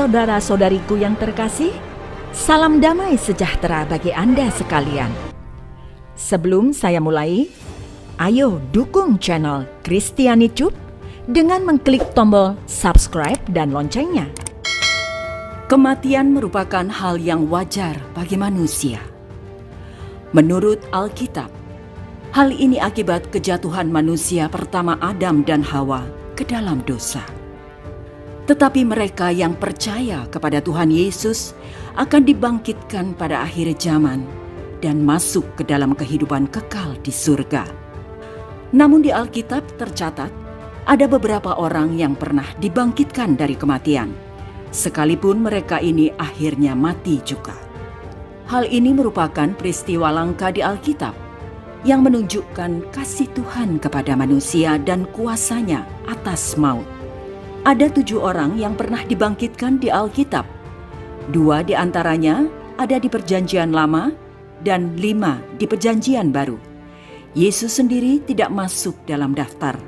Saudara-saudariku yang terkasih, salam damai sejahtera bagi Anda sekalian. Sebelum saya mulai, ayo dukung channel Kristiani Tube dengan mengklik tombol subscribe dan loncengnya. Kematian merupakan hal yang wajar bagi manusia. Menurut Alkitab, hal ini akibat kejatuhan manusia pertama Adam dan Hawa ke dalam dosa. Tetapi mereka yang percaya kepada Tuhan Yesus akan dibangkitkan pada akhir zaman dan masuk ke dalam kehidupan kekal di surga. Namun di Alkitab tercatat, ada beberapa orang yang pernah dibangkitkan dari kematian, sekalipun mereka ini akhirnya mati juga. Hal ini merupakan peristiwa langka di Alkitab yang menunjukkan kasih Tuhan kepada manusia dan kuasanya atas maut. Ada 7 orang yang pernah dibangkitkan di Alkitab. 2 di antaranya ada di Perjanjian Lama dan 5 di Perjanjian Baru. Yesus sendiri tidak masuk dalam daftar,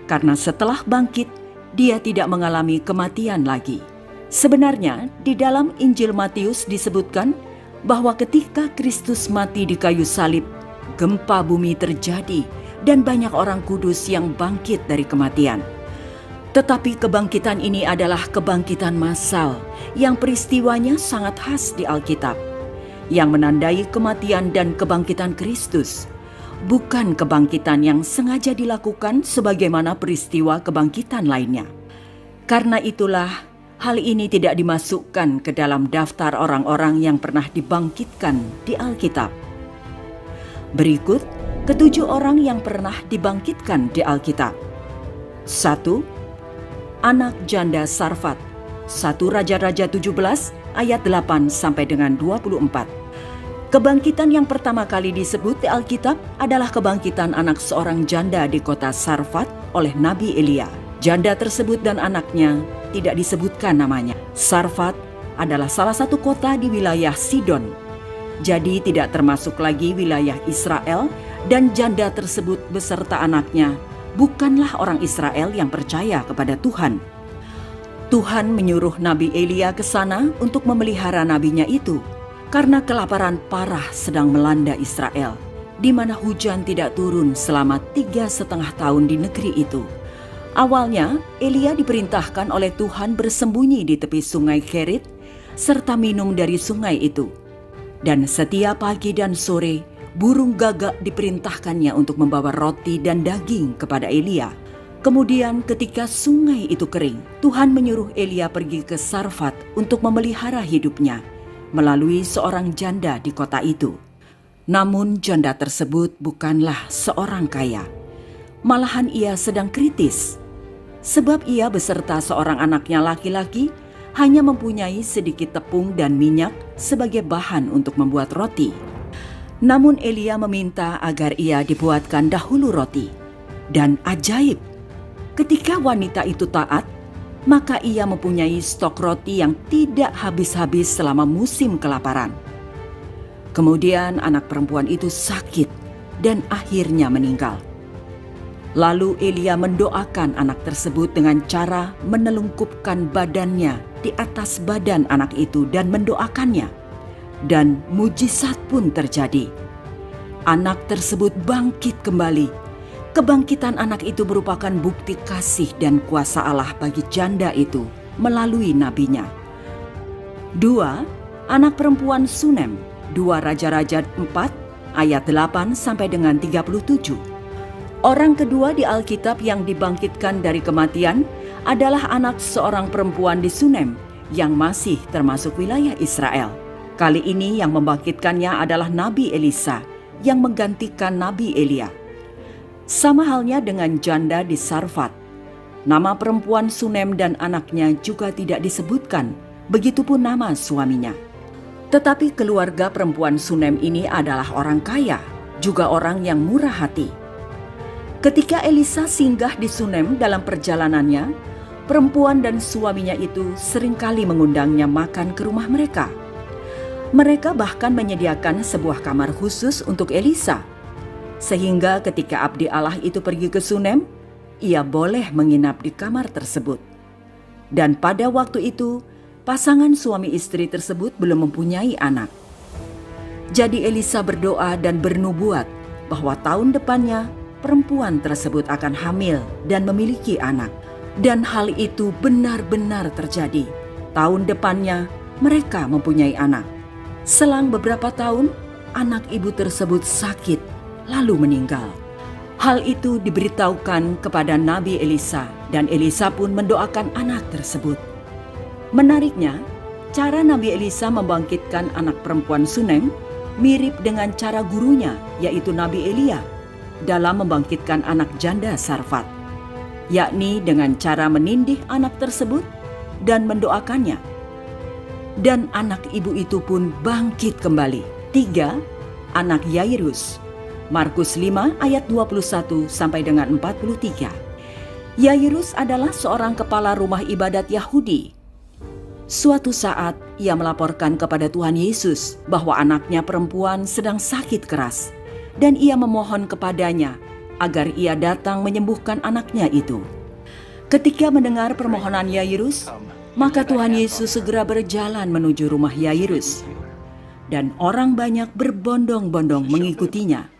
karena setelah bangkit, dia tidak mengalami kematian lagi. Sebenarnya, di dalam Injil Matius disebutkan bahwa ketika Kristus mati di kayu salib, gempa bumi terjadi dan banyak orang kudus yang bangkit dari kematian. Tetapi kebangkitan ini adalah kebangkitan massal yang peristiwanya sangat khas di Alkitab, yang menandai kematian dan kebangkitan Kristus, bukan kebangkitan yang sengaja dilakukan sebagaimana peristiwa kebangkitan lainnya. Karena itulah, hal ini tidak dimasukkan ke dalam daftar orang-orang yang pernah dibangkitkan di Alkitab. Berikut ke-7 orang yang pernah dibangkitkan di Alkitab. 1. Anak janda Sarfat, 1 Raja-Raja 17 ayat 8 sampai dengan 24. Kebangkitan yang pertama kali disebut di Alkitab adalah kebangkitan anak seorang janda di kota Sarfat oleh Nabi Elia. Janda tersebut dan anaknya tidak disebutkan namanya. Sarfat adalah salah satu kota di wilayah Sidon, jadi tidak termasuk lagi wilayah Israel, dan janda tersebut beserta anaknya bukanlah orang Israel yang percaya kepada Tuhan. Tuhan menyuruh Nabi Elia ke sana untuk memelihara nabinya itu, karena kelaparan parah sedang melanda Israel, di mana hujan tidak turun selama 3,5 tahun di negeri itu. Awalnya, Elia diperintahkan oleh Tuhan bersembunyi di tepi sungai Kerit, serta minum dari sungai itu. Dan setiap pagi dan sore, burung gagak diperintahkannya untuk membawa roti dan daging kepada Elia. Kemudian ketika sungai itu kering, Tuhan menyuruh Elia pergi ke Sarfat untuk memelihara hidupnya melalui seorang janda di kota itu. Namun janda tersebut bukanlah seorang kaya. Malahan ia sedang kritis, sebab ia beserta seorang anaknya laki-laki hanya mempunyai sedikit tepung dan minyak sebagai bahan untuk membuat roti. Namun Elia meminta agar ia dibuatkan dahulu roti. Dan ajaib, ketika wanita itu taat, maka ia mempunyai stok roti yang tidak habis-habis selama musim kelaparan. Kemudian anak perempuan itu sakit dan akhirnya meninggal. Lalu Elia mendoakan anak tersebut dengan cara menelungkupkan badannya di atas badan anak itu dan mendoakannya. Dan mujizat pun terjadi. Anak tersebut bangkit kembali. Kebangkitan anak itu merupakan bukti kasih dan kuasa Allah bagi janda itu melalui nabinya. 2. Anak perempuan Sunem, 2 Raja-Raja 4 ayat 8 sampai dengan 37. Orang kedua di Alkitab yang dibangkitkan dari kematian adalah anak seorang perempuan di Sunem yang masih termasuk wilayah Israel. Kali ini yang membangkitkannya adalah Nabi Elisa yang menggantikan Nabi Elia. Sama halnya dengan janda di Sarfat. Nama perempuan Sunem dan anaknya juga tidak disebutkan, begitupun nama suaminya. Tetapi keluarga perempuan Sunem ini adalah orang kaya, juga orang yang murah hati. Ketika Elisa singgah di Sunem dalam perjalanannya, perempuan dan suaminya itu seringkali mengundangnya makan ke rumah mereka. Mereka bahkan menyediakan sebuah kamar khusus untuk Elisa, sehingga ketika abdi Allah itu pergi ke Sunem, ia boleh menginap di kamar tersebut. Dan pada waktu itu, Pasangan suami istri tersebut belum mempunyai anak. Jadi Elisa berdoa dan bernubuat bahwa tahun depannya perempuan tersebut akan hamil dan memiliki anak. Dan hal itu benar-benar terjadi. Tahun depannya mereka mempunyai anak. Selang beberapa tahun, anak ibu tersebut sakit lalu meninggal. Hal itu diberitahukan kepada Nabi Elisa dan Elisa pun mendoakan anak tersebut. Menariknya, cara Nabi Elisa membangkitkan anak perempuan Sunem mirip dengan cara gurunya, yaitu Nabi Elia, dalam membangkitkan anak janda Sarfat, yakni dengan cara menindih anak tersebut dan mendoakannya. Dan anak ibu itu pun bangkit kembali. 3. Anak Yairus. Markus 5 ayat 21 sampai dengan 43. Yairus adalah seorang kepala rumah ibadat Yahudi. Suatu saat ia melaporkan kepada Tuhan Yesus bahwa anaknya perempuan sedang sakit keras, dan ia memohon kepadanya agar ia datang menyembuhkan anaknya itu. Ketika mendengar permohonan Yairus, maka Tuhan Yesus segera berjalan menuju rumah Yairus, dan orang banyak berbondong-bondong mengikutinya.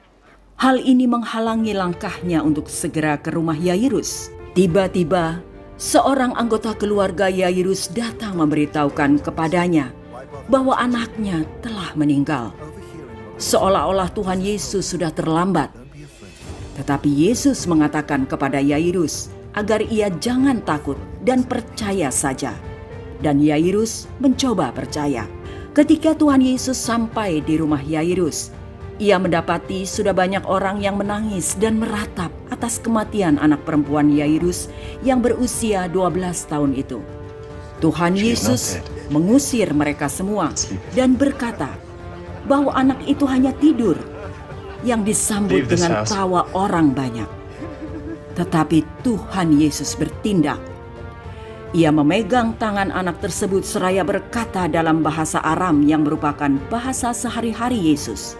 Hal ini menghalangi langkahnya untuk segera ke rumah Yairus. Tiba-tiba, seorang anggota keluarga Yairus datang memberitahukan kepadanya bahwa anaknya telah meninggal. Seolah-olah Tuhan Yesus sudah terlambat. Tetapi Yesus mengatakan kepada Yairus agar ia jangan takut dan percaya saja. Dan Yairus mencoba percaya. Ketika Tuhan Yesus sampai di rumah Yairus, ia mendapati sudah banyak orang yang menangis dan meratap atas kematian anak perempuan Yairus yang berusia 12 tahun itu. Tuhan Yesus mengusir mereka semua dan berkata bahwa anak itu hanya tidur, yang disambut dengan tawa orang banyak. Tetapi Tuhan Yesus bertindak. Ia memegang tangan anak tersebut seraya berkata dalam bahasa Aram yang merupakan bahasa sehari-hari Yesus,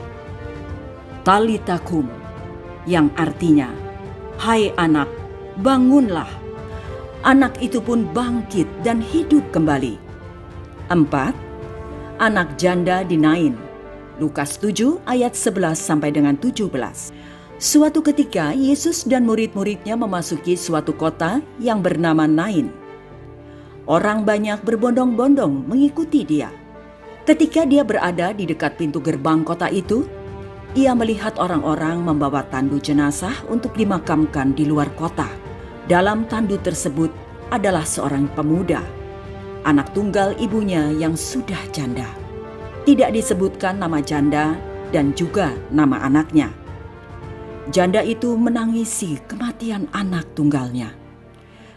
Talita kum, yang artinya, hai anak, bangunlah. Anak itu pun bangkit dan hidup kembali. 4. Anak janda di Nain. Lukas 7 ayat 11 sampai dengan 17. Suatu ketika Yesus dan murid-muridnya memasuki suatu kota yang bernama Nain. Orang banyak berbondong-bondong mengikuti dia. Ketika dia berada di dekat pintu gerbang kota itu, ia melihat orang-orang membawa tandu jenazah untuk dimakamkan di luar kota. Dalam tandu tersebut adalah seorang pemuda, anak tunggal ibunya yang sudah janda. Tidak disebutkan nama janda dan juga nama anaknya. Janda itu menangisi kematian anak tunggalnya.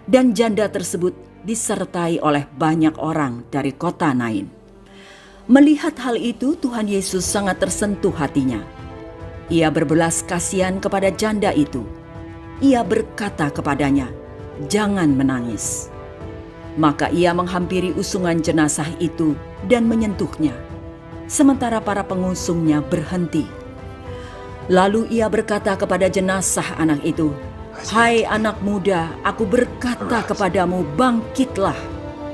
Dan janda tersebut disertai oleh banyak orang dari kota Nain. Melihat hal itu, Tuhan Yesus sangat tersentuh hatinya. Ia berbelas kasihan kepada janda itu. Ia berkata kepadanya, "Jangan menangis." Maka ia menghampiri usungan jenazah itu dan menyentuhnya, sementara para pengusungnya berhenti. Lalu ia berkata kepada jenazah anak itu, "Hai anak muda, aku berkata kepadamu, bangkitlah."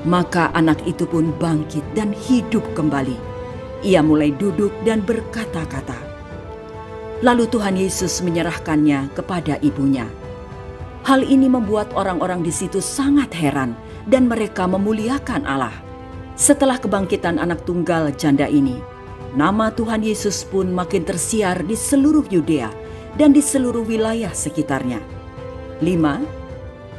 Maka anak itu pun bangkit dan hidup kembali. Ia mulai duduk dan berkata-kata. Lalu Tuhan Yesus menyerahkannya kepada ibunya. Hal ini membuat orang-orang di situ sangat heran dan mereka memuliakan Allah. Setelah kebangkitan anak tunggal janda ini, nama Tuhan Yesus pun makin tersiar di seluruh Yudea dan di seluruh wilayah sekitarnya. 5.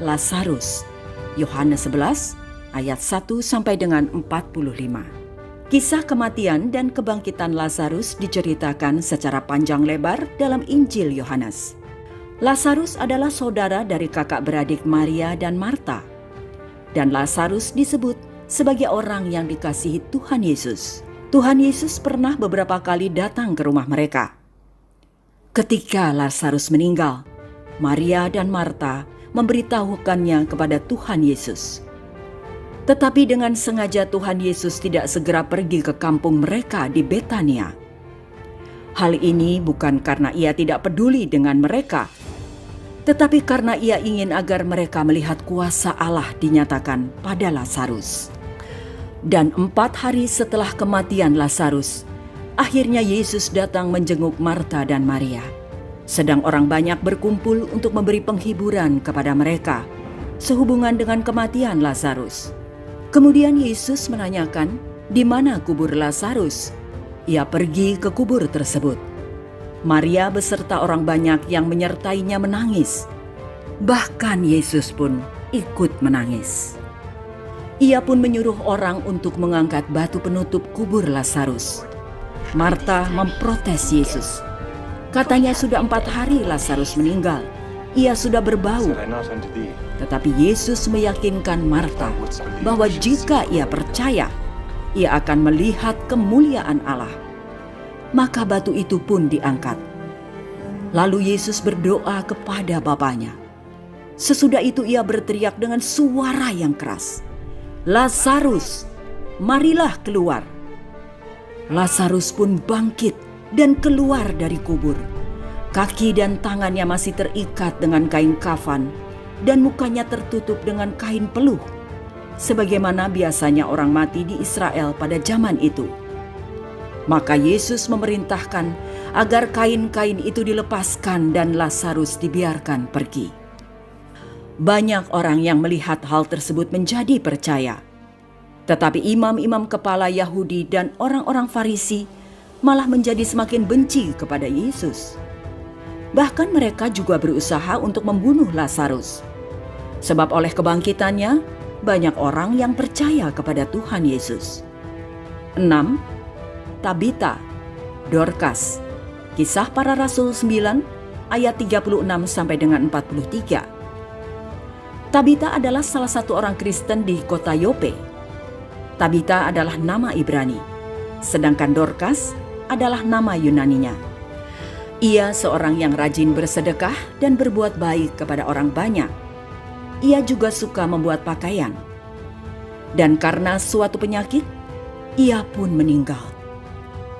Lazarus. Yohanes 11 ayat 1 sampai dengan 45. Kisah kematian dan kebangkitan Lazarus diceritakan secara panjang lebar dalam Injil Yohanes. Lazarus adalah saudara dari kakak beradik Maria dan Marta. Dan Lazarus disebut sebagai orang yang dikasihi Tuhan Yesus. Tuhan Yesus pernah beberapa kali datang ke rumah mereka. Ketika Lazarus meninggal, Maria dan Marta memberitahukannya kepada Tuhan Yesus. Tetapi dengan sengaja Tuhan Yesus tidak segera pergi ke kampung mereka di Betania. Hal ini bukan karena ia tidak peduli dengan mereka, tetapi karena ia ingin agar mereka melihat kuasa Allah dinyatakan pada Lazarus. Dan 4 hari setelah kematian Lazarus, akhirnya Yesus datang menjenguk Marta dan Maria. Sedang orang banyak berkumpul untuk memberi penghiburan kepada mereka sehubungan dengan kematian Lazarus. Kemudian Yesus menanyakan, "Di mana kubur Lazarus?" Ia pergi ke kubur tersebut. Maria beserta orang banyak yang menyertainya menangis. Bahkan Yesus pun ikut menangis. Ia pun menyuruh orang untuk mengangkat batu penutup kubur Lazarus. Marta memprotes Yesus. Katanya sudah 4 hari Lazarus meninggal. Ia sudah berbau. Tetapi Yesus meyakinkan Marta bahwa jika ia percaya, ia akan melihat kemuliaan Allah. Maka batu itu pun diangkat. Lalu Yesus berdoa kepada Bapanya. Sesudah itu ia berteriak dengan suara yang keras, "Lazarus, marilah keluar." Lazarus pun bangkit dan keluar dari kubur. Kaki dan tangannya masih terikat dengan kain kafan dan mukanya tertutup dengan kain peluh, sebagaimana biasanya orang mati di Israel pada zaman itu. Maka Yesus memerintahkan agar kain-kain itu dilepaskan dan Lazarus dibiarkan pergi. Banyak orang yang melihat hal tersebut menjadi percaya. Tetapi imam-imam kepala Yahudi dan orang-orang Farisi malah menjadi semakin benci kepada Yesus. Bahkan mereka juga berusaha untuk membunuh Lazarus. Sebab oleh kebangkitannya, banyak orang yang percaya kepada Tuhan Yesus. 6. Tabita, Dorkas. Kisah Para Rasul 9 ayat 36 sampai dengan 43. Tabita adalah salah satu orang Kristen di kota Yope. Tabita adalah nama Ibrani, sedangkan Dorkas adalah nama Yunaninya. Ia seorang yang rajin bersedekah dan berbuat baik kepada orang banyak. Ia juga suka membuat pakaian. Dan karena suatu penyakit, ia pun meninggal.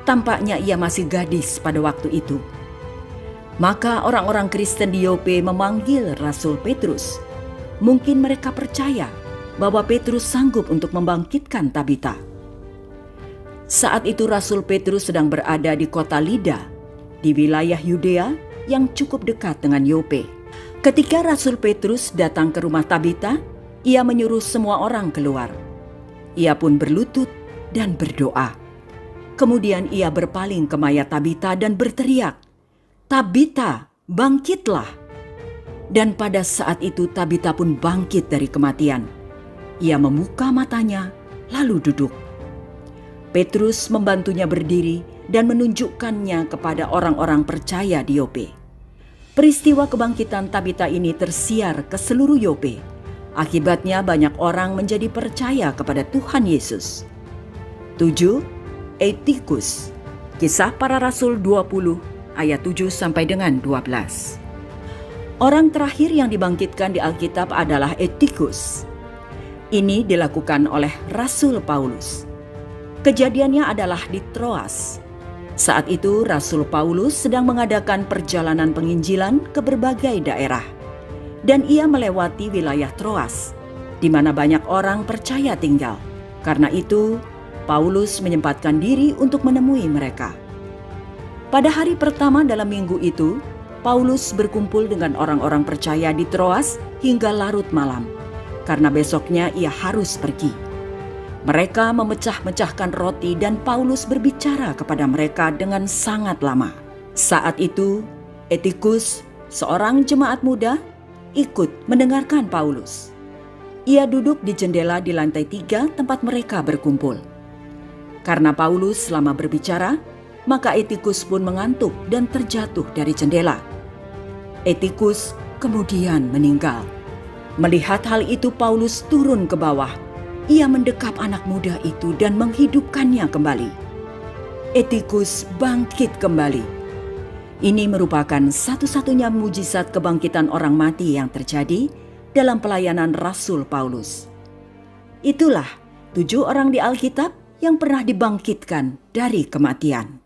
Tampaknya ia masih gadis pada waktu itu. Maka orang-orang Kristen di Yope memanggil Rasul Petrus. Mungkin mereka percaya bahwa Petrus sanggup untuk membangkitkan Tabita. Saat itu Rasul Petrus sedang berada di kota Lida, di wilayah Yudea yang cukup dekat dengan Yope. Ketika Rasul Petrus datang ke rumah Tabita, ia menyuruh semua orang keluar. Ia pun berlutut dan berdoa. Kemudian ia berpaling ke mayat Tabita dan berteriak, "Tabita, bangkitlah!" Dan pada saat itu Tabita pun bangkit dari kematian. Ia membuka matanya, lalu duduk. Petrus membantunya berdiri dan menunjukkannya kepada orang-orang percaya di Yope. Peristiwa kebangkitan Tabita ini tersiar ke seluruh Yope. Akibatnya banyak orang menjadi percaya kepada Tuhan Yesus. 7. Eutikus. Kisah Para Rasul 20 ayat 7 sampai dengan 12. Orang terakhir yang dibangkitkan di Alkitab adalah Eutikus. Ini dilakukan oleh Rasul Paulus. Kejadiannya adalah di Troas. Saat itu Rasul Paulus sedang mengadakan perjalanan penginjilan ke berbagai daerah. Dan ia melewati wilayah Troas, di mana banyak orang percaya tinggal. Karena itu, Paulus menyempatkan diri untuk menemui mereka. Pada hari pertama dalam minggu itu, Paulus berkumpul dengan orang-orang percaya di Troas hingga larut malam, karena besoknya ia harus pergi. Mereka memecah-mecahkan roti dan Paulus berbicara kepada mereka dengan sangat lama. Saat itu, Eutikus, seorang jemaat muda, ikut mendengarkan Paulus. Ia duduk di jendela di lantai 3 tempat mereka berkumpul. Karena Paulus selama berbicara, maka Eutikus pun mengantuk dan terjatuh dari jendela. Eutikus kemudian meninggal. Melihat hal itu, Paulus turun ke bawah. Ia mendekap anak muda itu dan menghidupkannya kembali. Eutikus bangkit kembali. Ini merupakan satu-satunya mujizat kebangkitan orang mati yang terjadi dalam pelayanan Rasul Paulus. Itulah 7 orang di Alkitab yang pernah dibangkitkan dari kematian.